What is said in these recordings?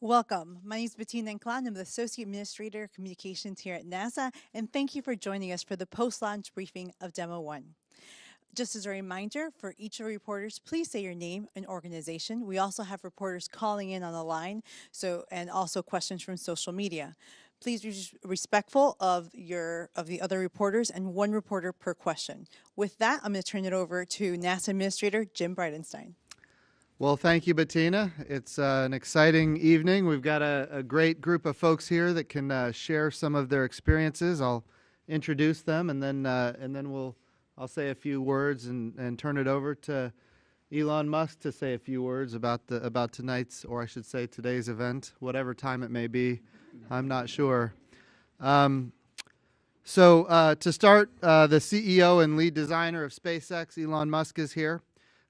Welcome. My name is Bettina Inclán. I'm the Associate Administrator of Communications here at NASA, and thank you for joining us for the post-launch briefing of Demo 1. Just as a reminder, for each of the reporters, please say your name and organization. We also have reporters calling in on the line, and also questions from social media. Please be respectful of the other reporters and one reporter per question. With that, I'm going to turn it over to NASA Administrator Jim Bridenstine. Well, thank you, Bettina. It's an exciting evening. We've got a great group of folks here that can share some of their experiences. I'll introduce them, and then I'll say a few words and turn it over to Elon Musk to say a few words about tonight's, or I should say today's event, whatever time it may be. I'm not sure. To start, the CEO and lead designer of SpaceX, Elon Musk, is here.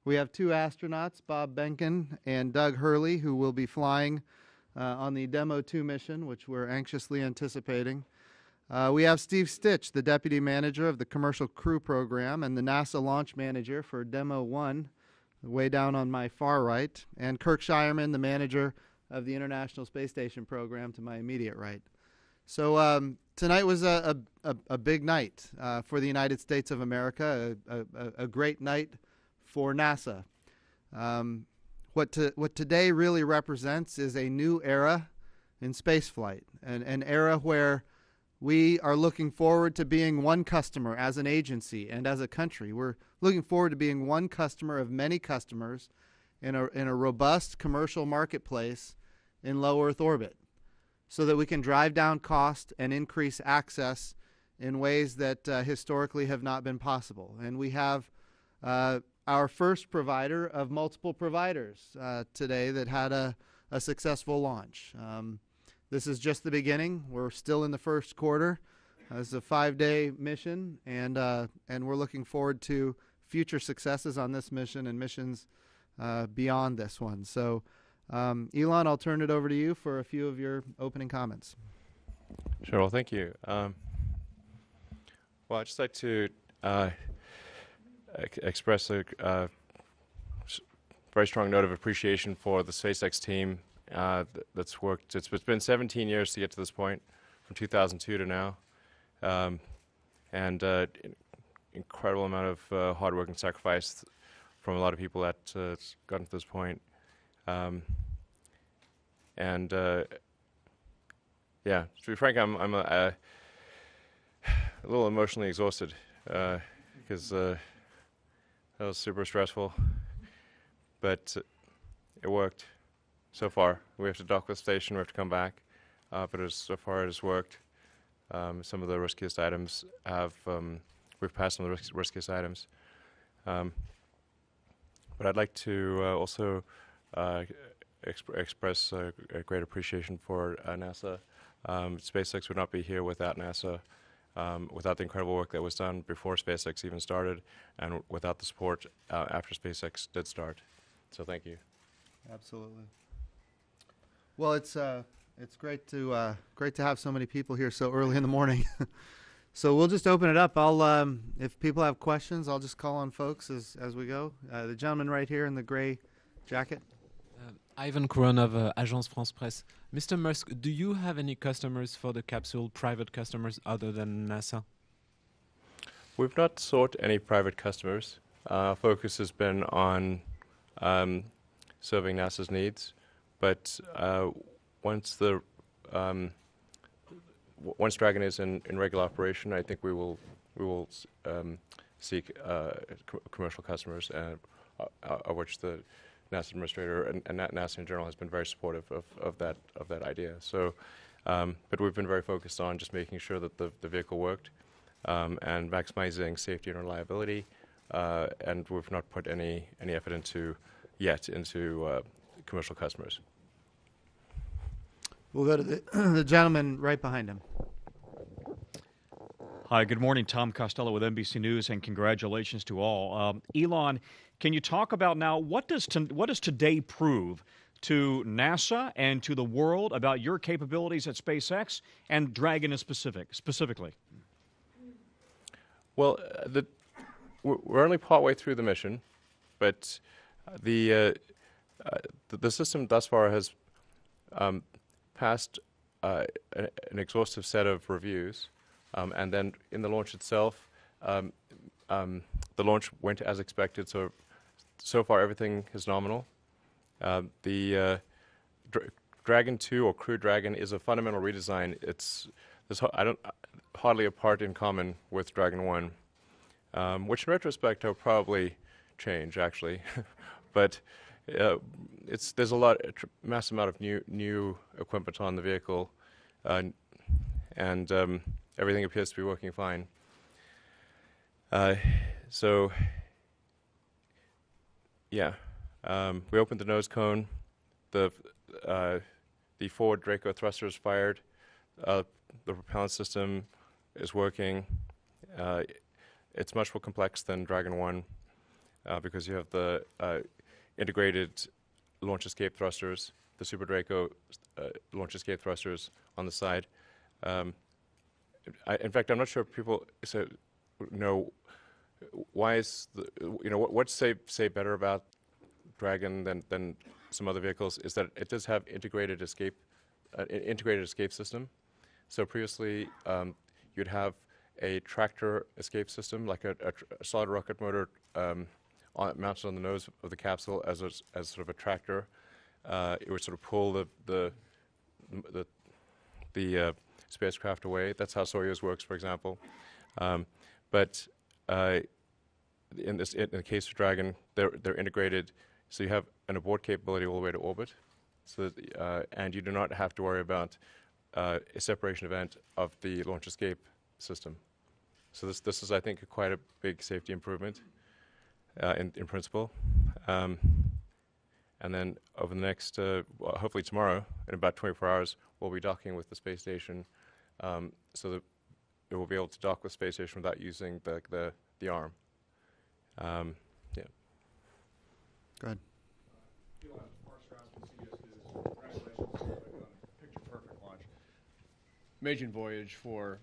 We have two astronauts, Bob Behnken and Doug Hurley, who will be flying on the Demo 2 mission, which we're anxiously anticipating. We have Steve Stitch, the Deputy Manager of the Commercial Crew Program and the NASA Launch Manager for Demo 1, way down on my far right, and Kirk Shireman, the Manager of the International Space Station Program, to my immediate right. So tonight was a big night for the United States of America, a great night for NASA. What today really represents is a new era in spaceflight, an era where we are looking forward to being one customer as an agency and as a country. We're looking forward to being one customer of many customers in a robust commercial marketplace in low Earth orbit, so that we can drive down cost and increase access in ways that historically have not been possible. And we have our first provider of multiple providers today that had a successful launch. This is just the beginning. We're still in the first quarter. It's a 5-day mission, and we're looking forward to future successes on this mission and missions beyond this one. So, Elon, I'll turn it over to you for a few of your opening comments. Sure. Well, thank you. Well, I'd just like to express a very strong note of appreciation for the SpaceX team that's worked. It's been 17 years to get to this point, from 2002 to now, and incredible amount of hard work and sacrifice from a lot of people that's gotten to this point. Yeah, to be frank, I'm a little emotionally exhausted because that was super stressful, but it worked so far. We have to dock with the station, we have to come back, but so far it has worked. Some of the riskiest items we've passed some of the riskiest items. But I'd like to also express a great appreciation for NASA. SpaceX would not be here without NASA. Without the incredible work that was done before SpaceX even started, and without the support after SpaceX did start. So thank you. Absolutely. Well, it's great to have so many people here so early in the morning. So we'll just open it up. If people have questions, I'll just call on folks as we go. The gentleman right here in the gray jacket. Ivan Couron of Agence France Presse. Mr. Musk, do you have any customers for the capsule, private customers other than NASA? We've not sought any private customers. Our focus has been on serving NASA's needs, but once Dragon is in regular operation, I think we will seek commercial customers, of which the NASA administrator and NASA in general has been very supportive of that idea. So, but we've been very focused on just making sure that the vehicle worked and maximizing safety and reliability, and we've not put any effort into commercial customers. We'll go to the gentleman right behind him. Hi, good morning. Tom Costello with NBC News, and congratulations to all. Elon, can you talk about now what does today prove to NASA and to the world about your capabilities at SpaceX and Dragon in specifically? Well, we're only partway through the mission, but the system thus far has passed an exhaustive set of reviews, and then in the launch itself, the launch went as expected. So far everything is nominal. The Dragon 2 or Crew Dragon is a fundamental redesign. Hardly a part in common with Dragon 1, which in retrospect I'll probably change actually, but there's a massive amount of new equipment on the vehicle, and everything appears to be working fine. So yeah, we opened the nose cone. The forward Draco thrusters fired. The propellant system is working. It's much more complex than Dragon 1 because you have the integrated launch escape thrusters, the Super Draco launch escape thrusters on the side. In fact, I'm not sure if people know why is what's say better about Dragon than some other vehicles is that it does have integrated escape system. So previously, you'd have a tractor escape system, like a solid rocket motor mounted on the nose of the capsule as sort of a tractor. It would sort of pull the spacecraft away. That's how Soyuz works, for example. But in the case of Dragon, they're integrated, so you have an abort capability all the way to orbit. So and you do not have to worry about a separation event of the launch escape system. So this is, I think, quite a big safety improvement in principle. And then over the next, hopefully tomorrow, in about 24 hours, we'll be docking with the space station, so that it will be able to dock with the space station without using the arm. Yeah. Go ahead. Picture perfect launch. Maiden voyage for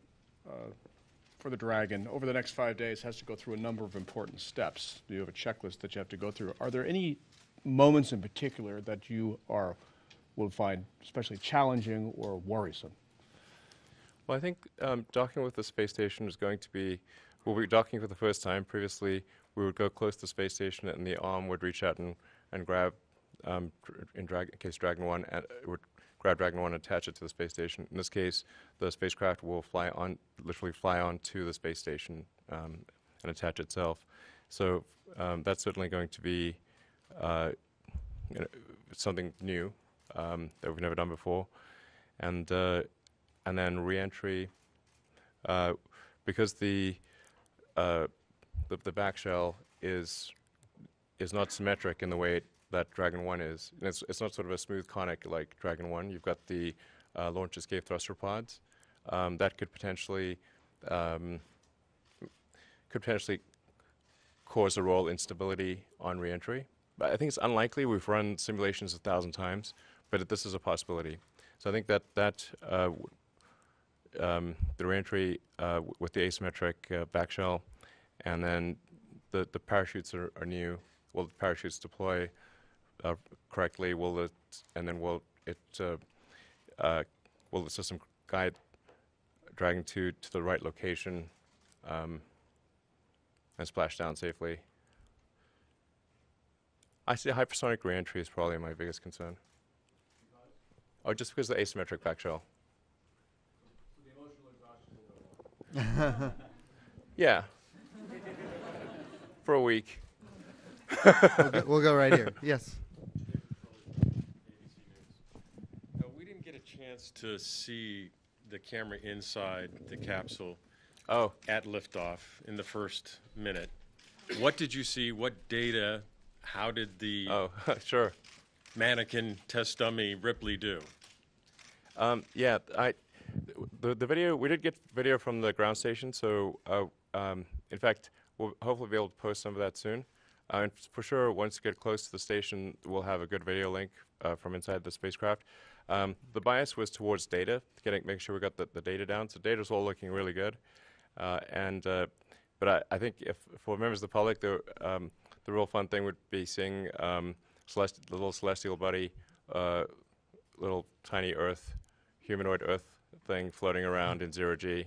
the Dragon. Over the next 5 days, has to go through a number of important steps. You have a checklist that you have to go through. Are there any moments in particular that you will find especially challenging or worrisome? Well, I think docking with the space station is going to be, we'll be docking for the first time. Previously, we would go close to the space station and the arm would reach out and grab, in case Dragon 1, it would grab Dragon 1 and attach it to the space station. In this case, the spacecraft will literally fly onto the space station and attach itself. So that's certainly going to be something new that we've never done before. And then re-entry, because the back shell is not symmetric in the way that Dragon 1 is. And it's not sort of a smooth conic like Dragon 1. You've got the launch escape thruster pods that could potentially cause a roll instability on re-entry. But I think it's unlikely. We've run simulations 1,000 times, but this is a possibility. So I think that the re-entry with the asymmetric back shell, and then the parachutes are new. Will the parachutes deploy correctly? Will the system guide Dragon 2 to the right location and splash down safely? I see hypersonic re-entry is probably my biggest concern. Oh, just because of the asymmetric back shell. Yeah. For a week. We'll go right here. Yes. No, we didn't get a chance to see the camera inside the capsule at liftoff in the first minute. What did you see? What data? How did the Sure. mannequin test dummy Ripley do? Yeah, the video, we did get video from the ground station, so in fact, we'll hopefully be able to post some of that soon. And for sure, once you get close to the station, we'll have a good video link from inside the spacecraft. The bias was towards data, making sure we got the data down. So data's all looking really good. But I think for members of the public, the real fun thing would be seeing the little celestial buddy little tiny Earth, humanoid Earth thing floating around in zero G.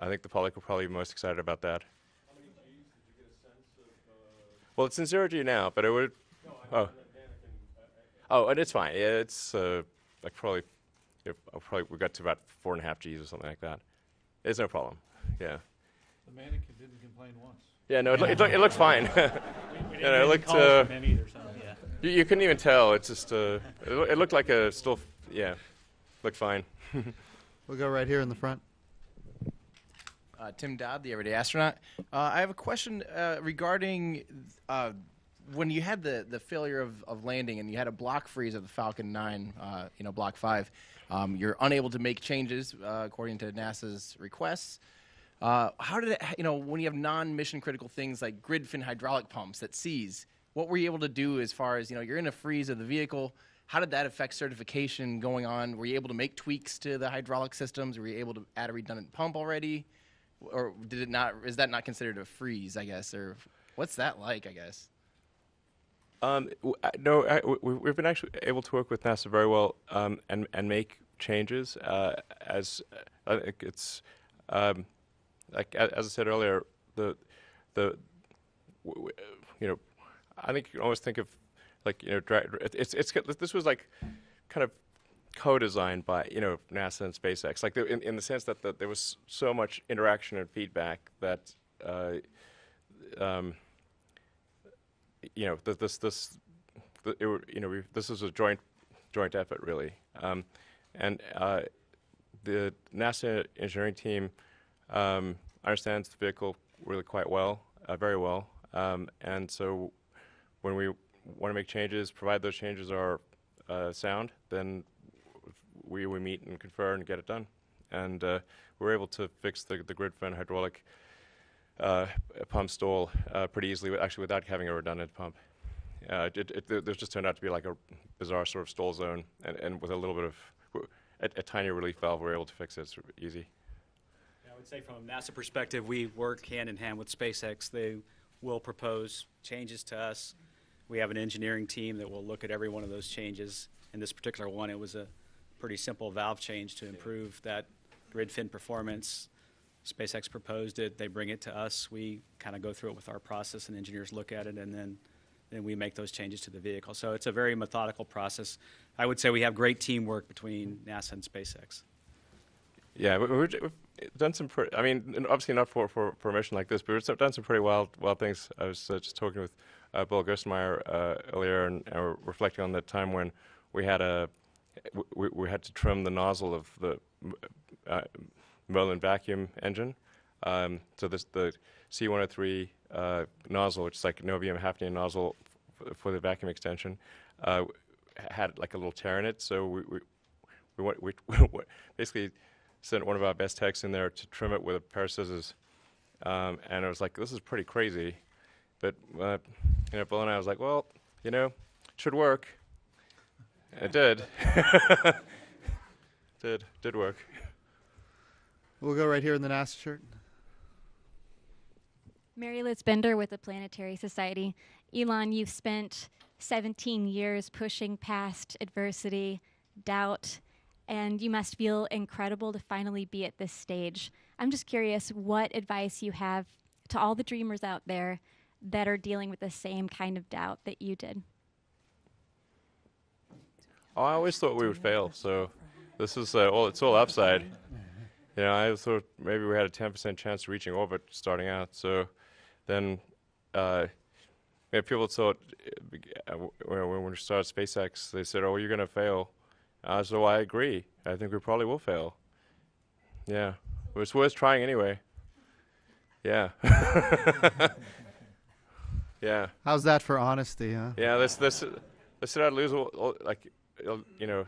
I think the public will probably be most excited about that. How many Gs did you get a sense of? Well, it's in zero G now, but it would. Oh. Oh, and it's fine. Yeah, it's like probably, we got to about 4.5 Gs or something like that. It's no problem. Yeah. The mannequin didn't complain once. Yeah, no, it looked fine. It looked. You couldn't even tell. It's just. It looked like a still. Yeah, looked fine. We'll go right here in the front. Tim Dodd, the Everyday Astronaut. I have a question regarding when you had the failure of landing and you had a block freeze of the Falcon 9, Block 5. You're unable to make changes according to NASA's requests. How did it, when you have non-mission critical things like grid fin hydraulic pumps that seize, what were you able to do as far as, you're in a freeze of the vehicle? How did that affect certification going on? Were you able to make tweaks to the hydraulic systems? Were you able to add a redundant pump already? Or did it not? Is that not considered a freeze, I guess? Or what's that like, I guess? No, we've been actually able to work with NASA very well and make changes as it's like as I said earlier, I think you can almost think of like this was like kind of co-designed by NASA and SpaceX, like in the sense that there was so much interaction and feedback that this is a joint effort really, and the NASA engineering team understands the vehicle really quite well, very well, and so when we want to make changes, provide those changes are sound, then we meet and confer and get it done. And we're able to fix the grid fin hydraulic pump stall pretty easily, actually without having a redundant pump. There's just turned out to be like a bizarre sort of stall zone, and with a little bit of a tiny relief valve, we're able to fix it. It's easy. I would say from a NASA perspective, we work hand in hand with SpaceX. They will propose changes to us. We have an engineering team that will look at every one of those changes. In this particular one, it was a pretty simple valve change to improve that grid fin performance. SpaceX proposed it. They bring it to us. We kind of go through it with our process, and engineers look at it, and then we make those changes to the vehicle. So it's a very methodical process. I would say we have great teamwork between NASA and SpaceX. Yeah, we've done some I mean, obviously not for a mission like this, but we've done some pretty wild things. I was just talking with Bill Gerstenmaier earlier, and we're reflecting on the time when we had we had to trim the nozzle of the Merlin vacuum engine. So the C103 nozzle, which is like Novium hafnium nozzle for the vacuum extension, had like a little tear in it. So we basically sent one of our best techs in there to trim it with a pair of scissors. And I was like, this is pretty crazy. But Bill and I was like, well, it should work. It did. did work. We'll go right here in the NASA shirt. Mary Liz Bender with the Planetary Society. Elon, you've spent 17 years pushing past adversity, doubt, and you must feel incredible to finally be at this stage. I'm just curious what advice you have to all the dreamers out there that are dealing with the same kind of doubt that you did. Oh, I always thought we would fail, so this is it's all upside. I thought maybe we had a 10% chance of reaching orbit starting out. So then people thought when we started SpaceX, they said, "Oh, you're going to fail." So I agree. I think we probably will fail. Yeah, but it's worth trying anyway. Yeah. Yeah. How's that for honesty, huh? Yeah. Let's say I'd lose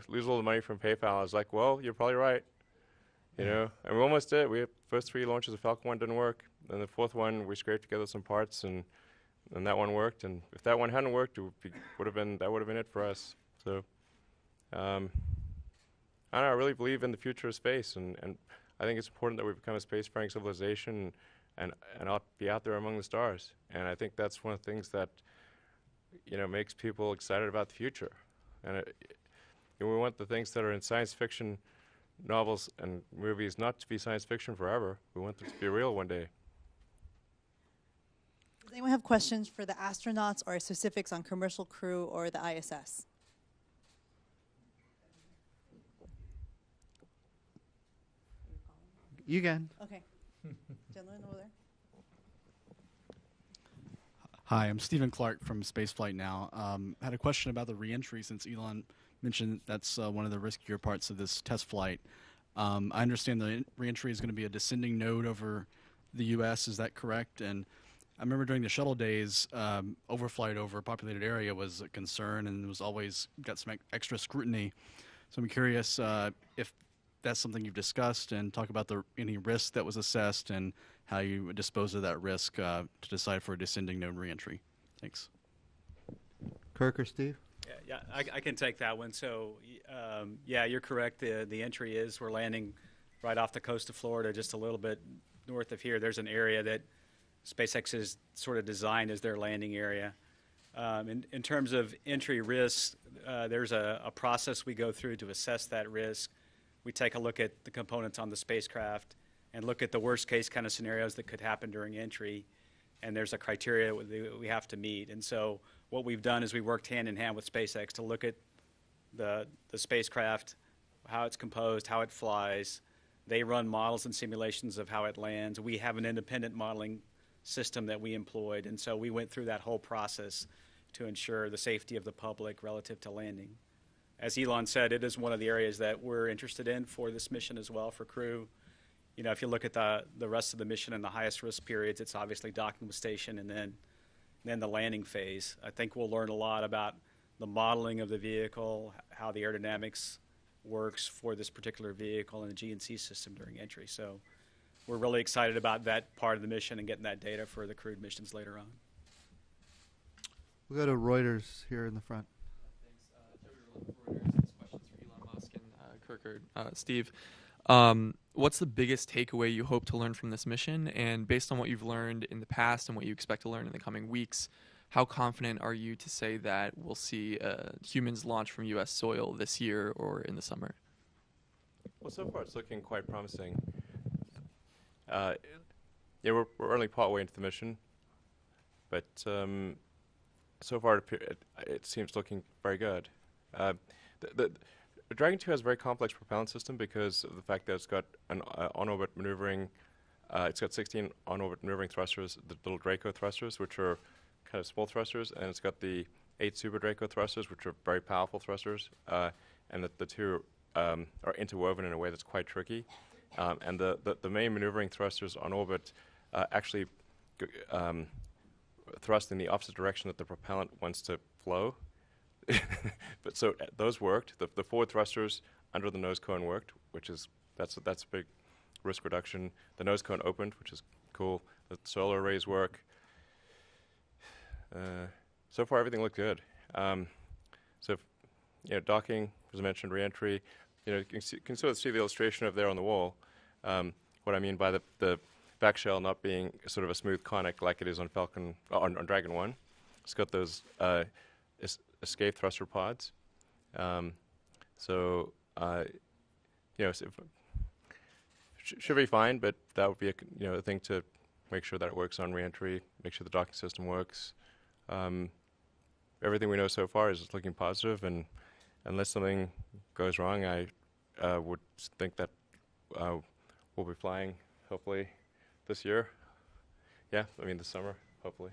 lose all the money from PayPal. I was like, well, you're probably right. And we almost did. We had first 3 launches of Falcon 1 didn't work. Then the 4th one, we scraped together some parts, and that one worked. And if that one hadn't worked, that would have been it for us. So, I don't know, I really believe in the future of space, and I think it's important that we become a spacefaring civilization and be out there among the stars. And I think that's one of the things that makes people excited about the future. And we want the things that are in science fiction novels and movies not to be science fiction forever. We want them to be real one day. Does anyone have questions for the astronauts or specifics on commercial crew or the ISS? You can. Okay. Gentleman over there. Hi, I'm Stephen Clark from Spaceflight Now. I had a question about the reentry since Elon mentioned that's one of the riskier parts of this test flight. I understand the reentry is going to be a descending node over the U.S. Is that correct? And I remember during the shuttle days, overflight over a populated area was a concern and was always got some extra scrutiny. So I'm curious if that's something you've discussed and talk about any risk that was assessed and how you dispose of that risk to decide for a descending node reentry. Thanks. Kirk or Steve? Yeah, I can take that one. So, yeah, you're correct. The entry is we're landing right off the coast of Florida, just a little bit north of here. There's an area that SpaceX is sort of designed as their landing area. In terms of entry risk, there's a process we go through to assess that risk. We take a look at the components on the spacecraft and look at the worst case kind of scenarios that could happen during entry. And there's a criteria we have to meet. And so what we've done is we worked hand in hand with SpaceX to look at the spacecraft, how it's composed, how it flies. They run models and simulations of how it lands. We have an independent modeling system that we employed. And so we went through that whole process to ensure the safety of the public relative to landing. As Elon said, it is one of the areas that we're interested in for this mission as well for crew. You know, if you look at the rest of the mission and the highest risk periods, it's obviously docking with station and then the landing phase. I think we'll learn a lot about the modeling of the vehicle, how the aerodynamics works for this particular vehicle and the GNC system during entry. So we're really excited about that part of the mission and getting that data for the crewed missions later on. We'll go to Reuters here in the front. Thanks. Joey Reuters. This question's for Elon Musk and Kirk or Steve. What's the biggest takeaway you hope to learn from this mission? And based on what you've learned in the past and what you expect to learn in the coming weeks, how confident are you to say that we'll see humans launch from U.S. soil this year or in the summer? Well, so far it's looking quite promising. Yeah, we're only partway into the mission, but so far it seems looking very good. The Dragon 2 has a very complex propellant system because of the fact that it's got an on-orbit maneuvering. It's got 16 on-orbit maneuvering thrusters, the little Draco thrusters, which are kind of small thrusters, and it's got the 8 Super Draco thrusters, which are very powerful thrusters, and the two are interwoven in a way that's quite tricky. And the main maneuvering thrusters on orbit actually thrust in the opposite direction that the propellant wants to flow. But so those worked. The forward thrusters under the nose cone worked, which is that's a big risk reduction. The nose cone opened, which is cool. The solar arrays work. So far, everything looked good. Docking, as I mentioned, reentry. You can sort of see the illustration of there on the wall. What I mean by the back shell not being sort of a smooth conic like it is on Falcon on Dragon 1. It's got those escape thruster pods. Should be fine, but that would be a thing to make sure that it works on reentry, make sure the docking system works. Everything we know so far is looking positive, and unless something goes wrong, I would think that we'll be flying hopefully this year. Yeah, I mean this summer, hopefully.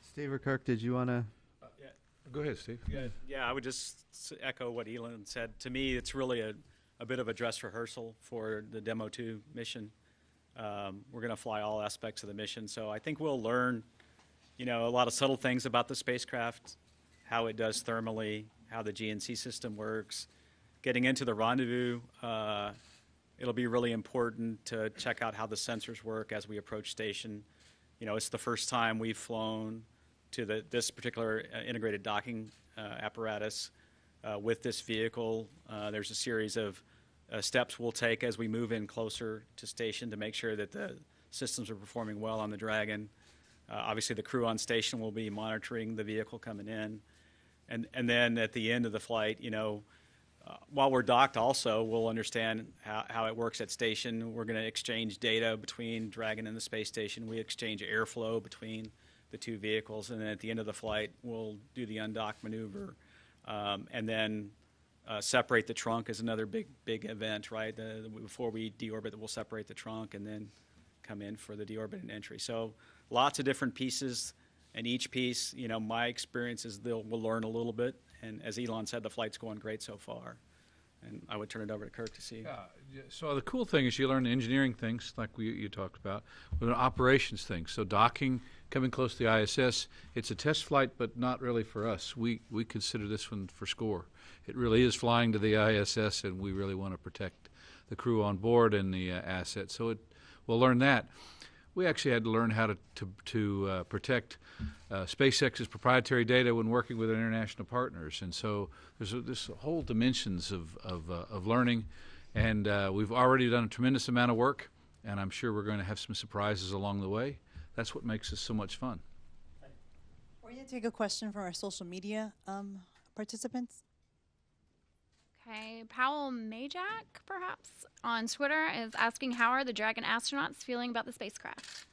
Steve or Kirk, did you want to? Go ahead, Steve. Yeah, I would just echo what Elon said. To me, it's really a bit of a dress rehearsal for the Demo 2 mission. We're going to fly all aspects of the mission, so I think we'll learn, a lot of subtle things about the spacecraft, how it does thermally, how the GNC system works. Getting into the rendezvous, it'll be really important to check out how the sensors work as we approach station. It's the first time we've flown to this particular integrated docking apparatus with this vehicle. There's a series of steps we'll take as we move in closer to station to make sure that the systems are performing well on the Dragon. Obviously, the crew on station will be monitoring the vehicle coming in. And then at the end of the flight, while we're docked also, we'll understand how it works at station. We're going to exchange data between Dragon and the space station. We exchange airflow between the two vehicles. And then at the end of the flight, we'll do the undock maneuver. And then separate the trunk is another big event, right? Before we deorbit, we'll separate the trunk and then come in for the deorbit and entry. So lots of different pieces. And each piece, my experience is we'll learn a little bit. And as Elon said, the flight's going great so far. And I would turn it over to Kirk to see. Yeah, so the cool thing is you learn engineering things like you talked about, but operations things. So docking, coming close to the ISS, it's a test flight, but not really for us. We consider this one for score. It really is flying to the ISS, and we really want to protect the crew on board and the assets. So we'll learn that. We actually had to learn how to protect SpaceX's proprietary data when working with international partners, and so there's whole dimensions of learning, and we've already done a tremendous amount of work, and I'm sure we're going to have some surprises along the way. That's what makes this so much fun. We're going to take a question from our social media participants. Okay, Powell Majak, perhaps, on Twitter is asking, how are the Dragon astronauts feeling about the spacecraft?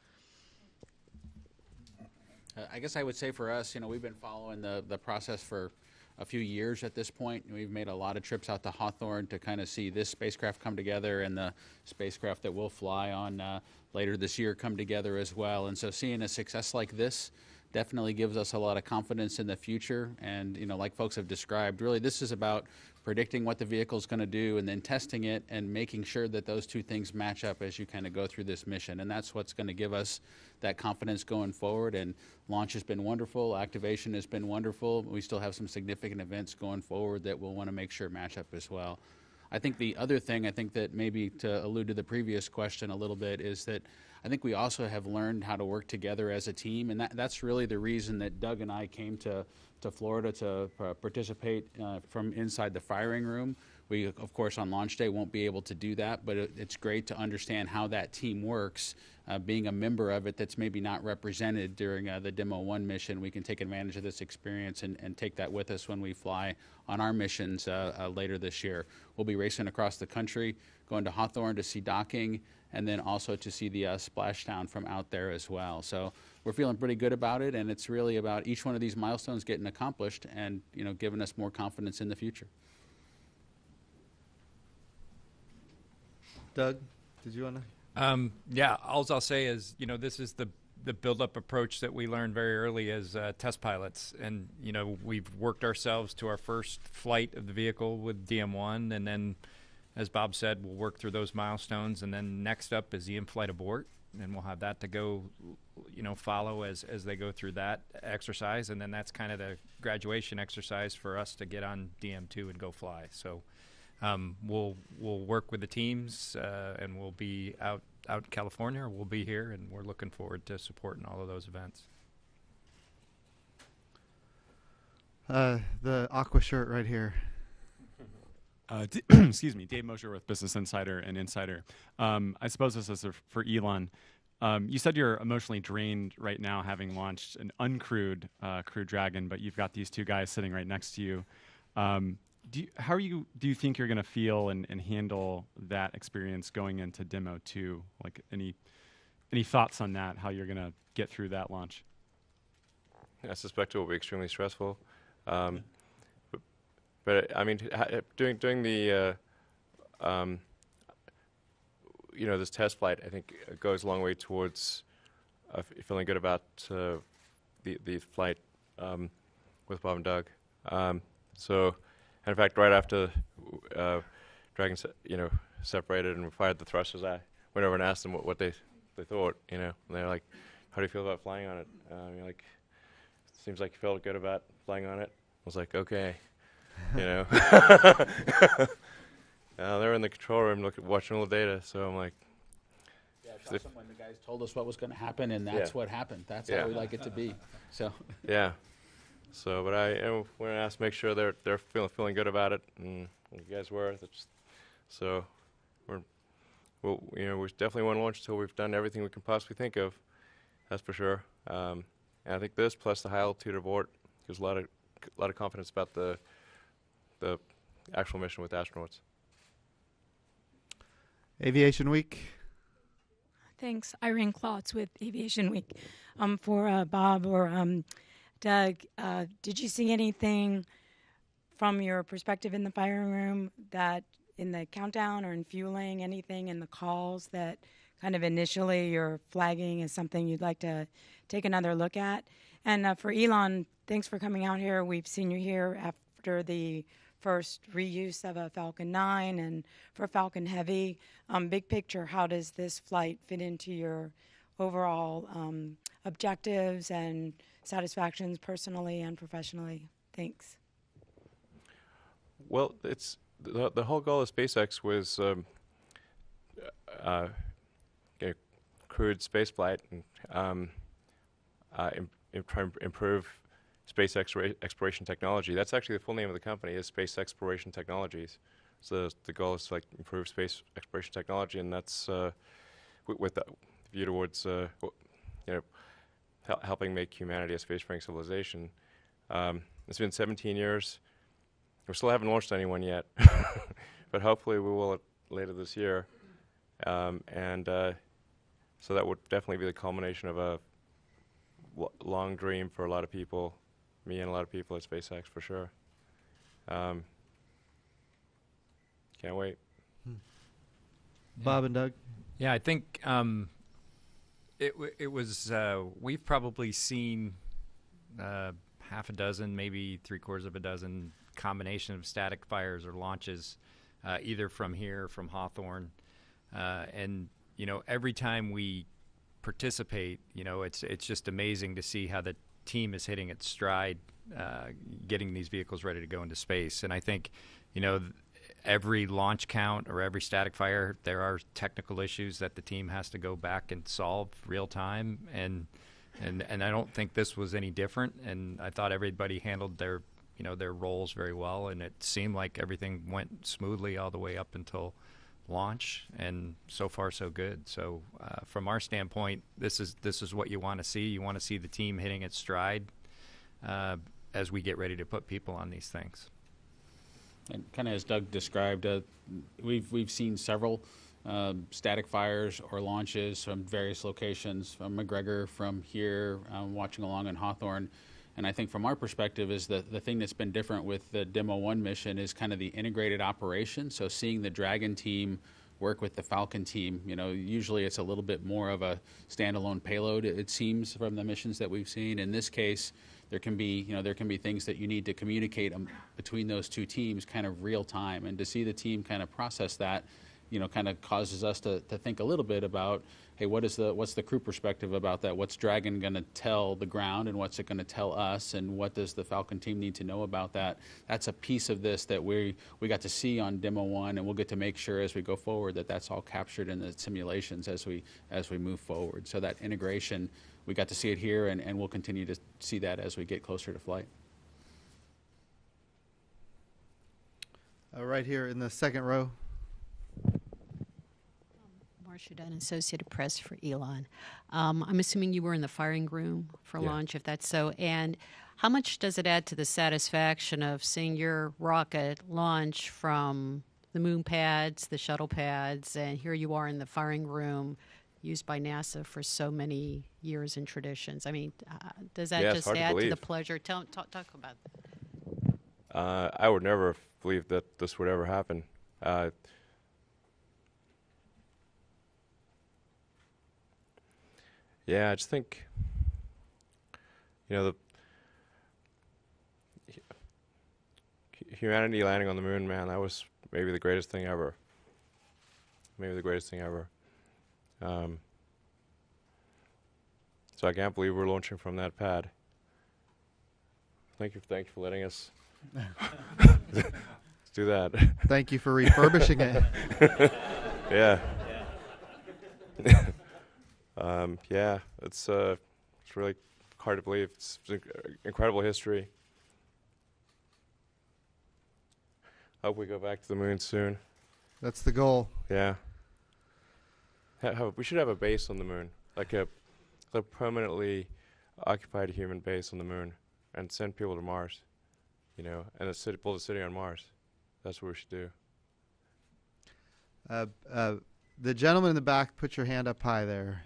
I guess I would say for us, we've been following the process for a few years at this point. We've made a lot of trips out to Hawthorne to kind of see this spacecraft come together and the spacecraft that we'll fly on later this year come together as well. And so seeing a success like this definitely gives us a lot of confidence in the future. And, like folks have described, really this is about predicting what the vehicle is going to do and then testing it and making sure that those two things match up as you kind of go through this mission. And that's what's going to give us that confidence going forward. And launch has been wonderful. Activation has been wonderful. We still have some significant events going forward that we'll want to make sure match up as well. I think the other thing, that maybe to allude to the previous question a little bit, is that I think we also have learned how to work together as a team, and that's really the reason that Doug and I came to Florida to participate from inside the firing room. We, of course, on launch day won't be able to do that, but it's great to understand how that team works. Being a member of it that's maybe not represented during the Demo 1 mission, we can take advantage of this experience and take that with us when we fly on our missions later this year. We'll be racing across the country, going to Hawthorne to see docking, and then also to see the splashdown from out there as well. So we're feeling pretty good about it, and it's really about each one of these milestones getting accomplished and giving us more confidence in the future. Doug, did you want to? Yeah, all I'll say is, this is the build-up approach that we learned very early as test pilots. And, we've worked ourselves to our first flight of the vehicle with DM1, and then, as Bob said, we'll work through those milestones, and then next up is the in-flight abort, and we'll have that to go, follow as they go through that exercise, and then that's kind of the graduation exercise for us to get on DM2 and go fly. So we'll work with the teams, and we'll be out in California, or we'll be here, and we're looking forward to supporting all of those events. The aqua shirt right here. Excuse me, Dave Mosher with Business Insider and Insider. I suppose this is for Elon. You said you're emotionally drained right now, having launched an uncrewed Crew Dragon, but you've got these two guys sitting right next to you. Do you think you're going to feel and handle that experience going into Demo 2? Like any thoughts on that? How you're going to get through that launch? I suspect it will be extremely stressful. But I mean, doing the this test flight, I think goes a long way towards feeling good about the flight with Bob and Doug. So, and in fact, right after Dragon separated and fired the thrusters, I went over and asked them what they thought. And they're like, "How do you feel about flying on it?" You're like, "Seems like you felt good about flying on it." I was like, "Okay." They're in the control room watching all the data, so I'm like, yeah, it's awesome when the guys told us what was going to happen, and that's what happened. That's how we like it to be. So yeah. So, but we're gonna ask to make sure they're feeling good about it, and you guys were. So we definitely won't launch until we've done everything we can possibly think of. That's for sure. And I think this plus the high altitude abort gives a lot of lot of confidence about the actual mission with astronauts. Aviation Week. Thanks. Irene Klotz with Aviation Week. For Bob or Doug, did you see anything from your perspective in the firing room that in the countdown or in fueling, anything in the calls that kind of initially you're flagging as something you'd like to take another look at? And for Elon, thanks for coming out here. We've seen you here after the first reuse of a Falcon 9 and for Falcon Heavy. Big picture, how does this flight fit into your overall objectives and satisfactions personally and professionally? Thanks. Well, it's the whole goal of SpaceX was crewed spaceflight and try and improve space exploration technology. That's actually the full name of the company, is Space Exploration Technologies. So the goal is to improve space exploration technology, and that's with the view towards helping make humanity a spacefaring civilization. It's been 17 years. We still haven't launched anyone yet, but hopefully we will later this year. So that would definitely be the culmination of a long dream for a lot of people, me and a lot of people at SpaceX for sure. Can't wait. Bob and Doug? Yeah, I think it was, we've probably seen half a dozen, maybe 3/4 of a dozen combination of static fires or launches, either from here, from Hawthorne. And, every time we participate, it's just amazing to see how the team is hitting its stride, getting these vehicles ready to go into space. And I think, every launch count or every static fire, there are technical issues that the team has to go back and solve real time. And I don't think this was any different. And I thought everybody handled their roles very well. And it seemed like everything went smoothly all the way up until launch, and so far so good. So from our standpoint, this is what you want to see. You want to see the team hitting its stride as we get ready to put people on these things. And kind of as Doug described, we've seen several static fires or launches from various locations, from McGregor, from here, watching along in Hawthorne. And I think from our perspective is the thing that's been different with the Demo 1 mission is kind of the integrated operation. So seeing the Dragon team work with the Falcon team, usually it's a little bit more of a standalone payload, it seems, from the missions that we've seen. In this case, there can be things that you need to communicate between those two teams kind of real time. And to see the team kind of process that, kind of causes us to think a little bit about, hey, what's the crew perspective about that? What's Dragon going to tell the ground, and what's it going to tell us, and what does the Falcon team need to know about that? That's a piece of this that we got to see on Demo 1, and we'll get to make sure as we go forward that that's all captured in the simulations as we move forward. So that integration, we got to see it here, and we'll continue to see that as we get closer to flight. Right here in the second row. Marcia Dunn, Associated Press for Elon. I'm assuming you were in the firing room for launch, if that's so. And how much does it add to the satisfaction of seeing your rocket launch from the moon pads, the shuttle pads, and here you are in the firing room used by NASA for so many years and traditions? I mean, does that just add to the pleasure? Talk about that. I would never believe that this would ever happen. Yeah, I just think, the humanity landing on the moon, man, that was maybe the greatest thing ever. Maybe the greatest thing ever. So I can't believe we're launching from that pad. Thank you for letting us do that. Thank you for refurbishing it. Yeah. Yeah, it's really hard to believe. It's incredible history. Hope we go back to the moon soon. That's the goal. Yeah. We should have a base on the moon, like a permanently occupied human base on the moon, and send people to Mars. you know, and build a city on Mars. That's what we should do. The gentleman in the back, put your hand up high there.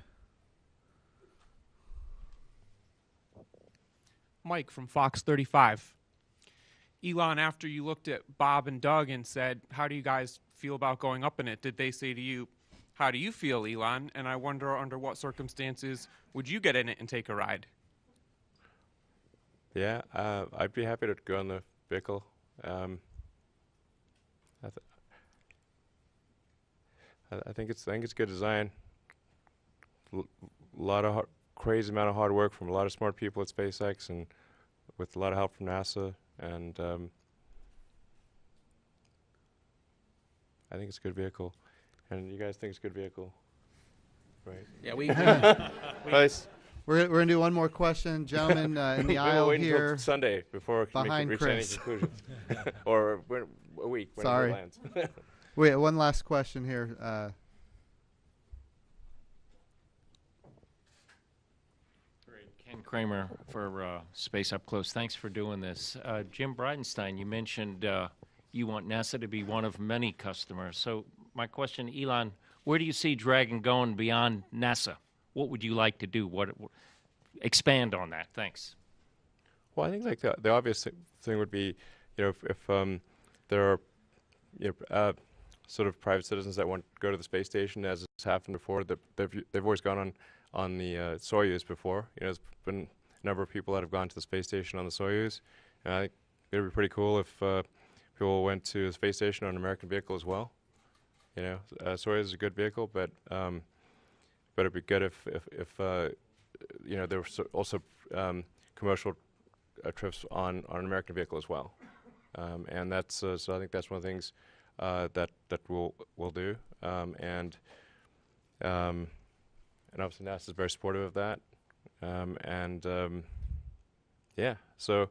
Mike from Fox 35. Elon, after you looked at Bob and Doug and said, how do you guys feel about going up in it? Did they say to you, how do you feel, Elon? And I wonder under what circumstances would you get in it and take a ride? Yeah, I'd be happy to go on the vehicle. I think it's good design. Lot of crazy amount of hard work from a lot of smart people at SpaceX, and with a lot of help from NASA. And I think it's a good vehicle. And you guys think it's a good vehicle, right? Yeah, we. Nice. We're going to do one more question, gentlemen, in the aisle wait here. until Sunday before behind reach Chris. any conclusions, or a week when Sorry. it lands. Wait, one last question here. Ken Kramer for Space Up Close. Thanks for doing this. Jim Bridenstine, you mentioned you want NASA to be one of many customers. So my question, Elon, where do you see Dragon going beyond NASA? What would you like to do? Expand on that. Thanks. Well, I think like the obvious thing would be, you know, if there are, you know, sort of private citizens that want to go to the space station, as has happened before, they've always gone on the Soyuz before. You know, there's been a number of people that have gone to the space station on the Soyuz, and I think it would be pretty cool if people went to the space station on an American vehicle as well. You know, Soyuz is a good vehicle, but it'd be good if you know, there were also commercial trips on an American vehicle as well, and that's so I think that's one of the things that we'll do, and obviously NASA is very supportive of that, yeah. So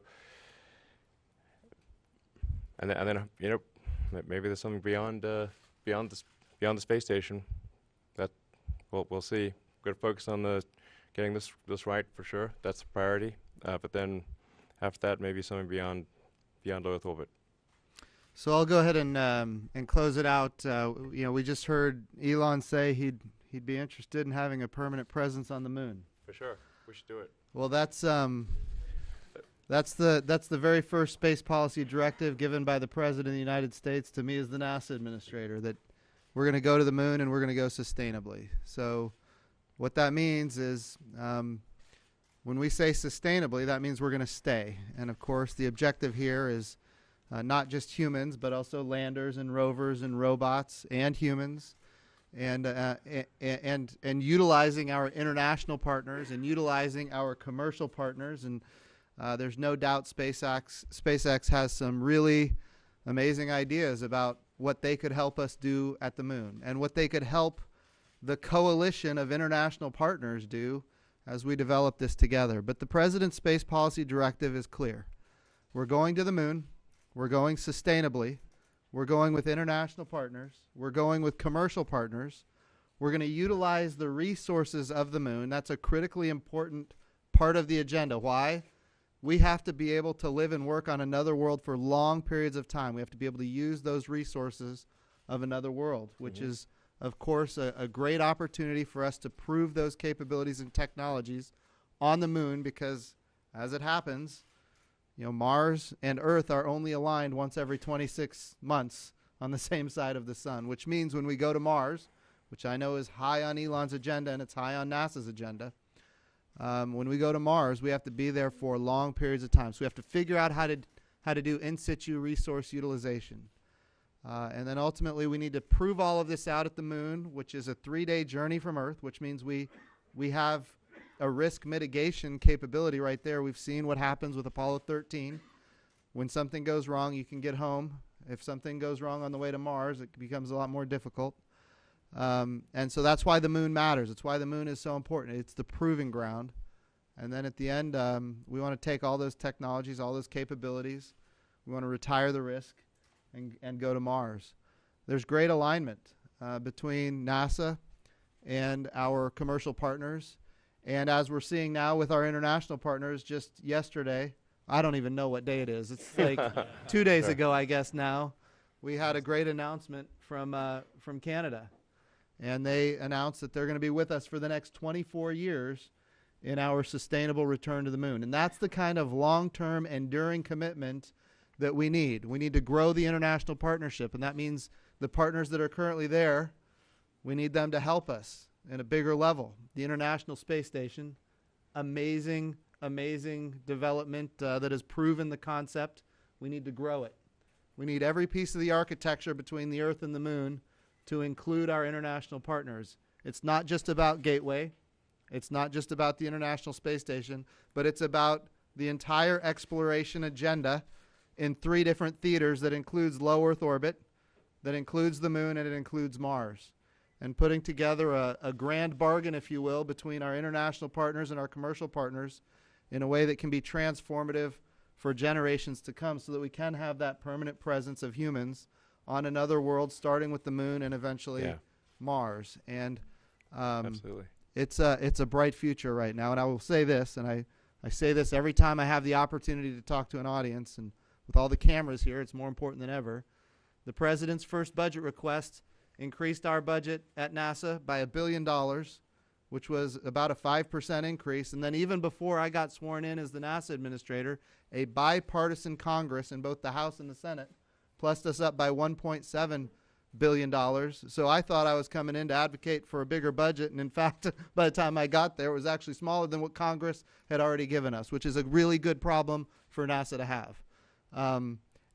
and then you know, maybe there's something beyond the space station that we'll see. We're going to focus on getting this right for sure. That's the priority. But then after that, maybe something beyond Earth orbit. So I'll go ahead and close it out. You know, we just heard Elon say he'd be interested in having a permanent presence on the moon. For sure, we should do it. Well, that's the very first space policy directive given by the President of the United States to me as the NASA administrator, that we're going to go to the moon and we're going to go sustainably. So what that means is when we say sustainably, that means we're going to stay. And of course, the objective here is not just humans, but also landers and rovers and robots and humans, and utilizing our international partners and utilizing our commercial partners. And there's no doubt SpaceX has some really amazing ideas about what they could help us do at the moon and what they could help the coalition of international partners do as we develop this together. But the President's Space Policy Directive is clear. We're going to the moon. We're going sustainably. We're going with international partners. We're going with commercial partners. We're going to utilize the resources of the moon. That's a critically important part of the agenda. Why? We have to be able to live and work on another world for long periods of time. We have to be able to use those resources of another world, which is, of course, a great opportunity for us to prove those capabilities and technologies on the moon, because as it happens, you know, Mars and Earth are only aligned once every 26 months on the same side of the sun, which means when we go to Mars, which I know is high on Elon's agenda and it's high on NASA's agenda, when we go to Mars, we have to be there for long periods of time. So we have to figure out how to do in situ resource utilization. And then ultimately we need to prove all of this out at the moon, which is a 3-day journey from Earth, which means we have a risk mitigation capability right there. We've seen what happens with Apollo 13. When something goes wrong, you can get home. If something goes wrong on the way to Mars, it becomes a lot more difficult. And so that's why the moon matters. It's why the moon is so important. It's the proving ground. And then at the end, we want to take all those technologies, all those capabilities. We want to retire the risk and go to Mars. There's great alignment between NASA and our commercial partners. And as we're seeing now with our international partners, just yesterday, I don't even know what day it is. It's like 2 days ago, I guess now. We had a great announcement from Canada. And they announced that they're going to be with us for the next 24 years in our sustainable return to the moon. And that's the kind of long-term, enduring commitment that we need. We need to grow the international partnership, and that means the partners that are currently there, we need them to help us in a bigger level. The International Space Station, amazing development that has proven the concept. We need to grow it. We need every piece of the architecture between the Earth and the moon to include our international partners. It's not just about Gateway. It's not just about the International Space Station, but it's about the entire exploration agenda in 3 different theaters that includes low Earth orbit, that includes the moon, and it includes Mars. And putting together a grand bargain, if you will, between our international partners and our commercial partners in a way that can be transformative for generations to come so that we can have that permanent presence of humans on another world, starting with the moon and eventually Mars. And absolutely, it's a bright future right now. And I will say this, and I say this every time I have the opportunity to talk to an audience, and with all the cameras here, it's more important than ever. The President's first budget request increased our budget at NASA by $1 billion, which was about a 5% increase. And then even before I got sworn in as the NASA administrator, a bipartisan Congress in both the House and the Senate plussed us up by $1.7 billion. So I thought I was coming in to advocate for a bigger budget, and in fact, by the time I got there, it was actually smaller than what Congress had already given us, which is a really good problem for NASA to have.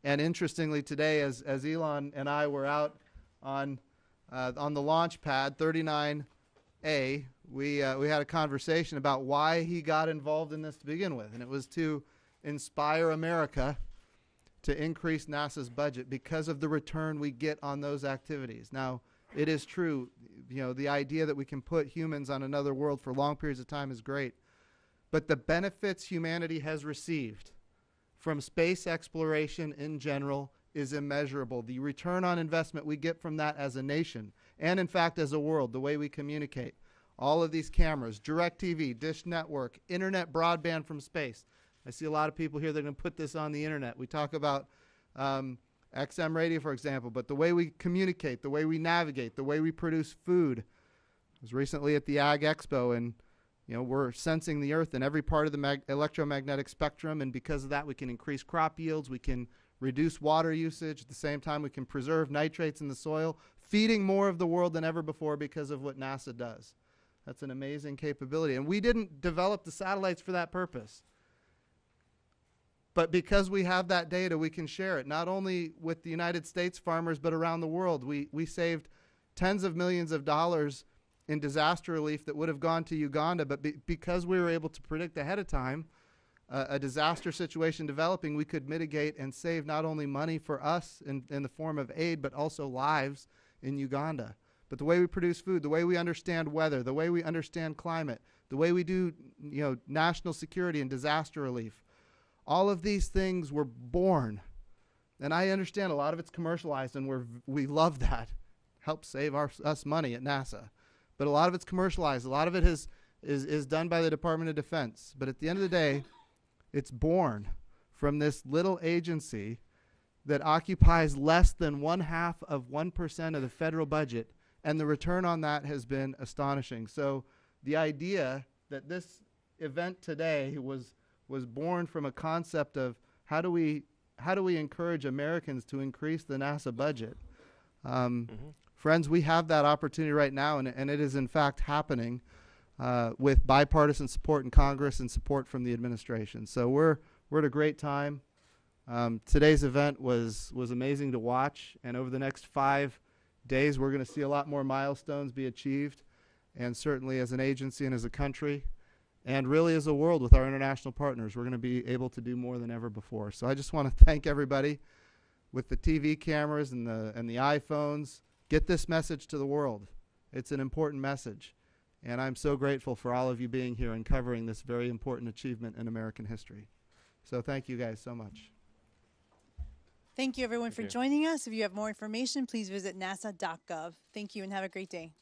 And interestingly, today, as Elon and I were out on the launch pad 39A, we had a conversation about why he got involved in this to begin with, and it was to inspire America to increase NASA's budget because of the return we get on those activities. Now, it is true, the idea that we can put humans on another world for long periods of time is great, but the benefits humanity has received from space exploration in general is immeasurable. The return on investment we get from that as a nation, and in fact as a world, the way we communicate, all of these cameras, DirecTV, Dish Network, internet broadband from space. I see a lot of people here that are going to put this on the internet. We talk about XM radio, for example, but the way we communicate, the way we navigate, the way we produce food. I was recently at the Ag Expo, and we're sensing the Earth in every part of the electromagnetic spectrum, and because of that we can increase crop yields, we can reduce water usage. At the same time, we can preserve nitrates in the soil, feeding more of the world than ever before because of what NASA does. That's an amazing capability, and we didn't develop the satellites for that purpose. But because we have that data, we can share it, not only with the United States farmers, but around the world. We saved tens of millions of dollars in disaster relief that would have gone to Uganda, but because we were able to predict ahead of time a disaster situation developing, we could mitigate and save not only money for us in the form of aid, but also lives in Uganda. But the way we produce food, the way we understand weather, the way we understand climate, the way we do national security and disaster relief, all of these things were born. And I understand a lot of it's commercialized, and we love that. Helps save us money at NASA. But a lot of it's commercialized. A lot of it is done by the Department of Defense. But at the end of the day, it's born from this little agency that occupies less than 0.5% of the federal budget, and the return on that has been astonishing. So the idea that this event today was born from a concept of how do we encourage Americans to increase the NASA budget. Friends, we have that opportunity right now, and it is in fact happening with bipartisan support in Congress and support from the administration. So we're at a great time. Today's event was amazing to watch, and over the next 5 days we're going to see a lot more milestones be achieved, and certainly as an agency and as a country, and really as a world with our international partners, we're going to be able to do more than ever before. So I just want to thank everybody with the TV cameras and the iPhones. Get this message to the world. It's an important message. And I'm so grateful for all of you being here and covering this very important achievement in American history. So thank you guys so much. Thank you, everyone, for joining us. If you have more information, please visit nasa.gov. Thank you and have a great day.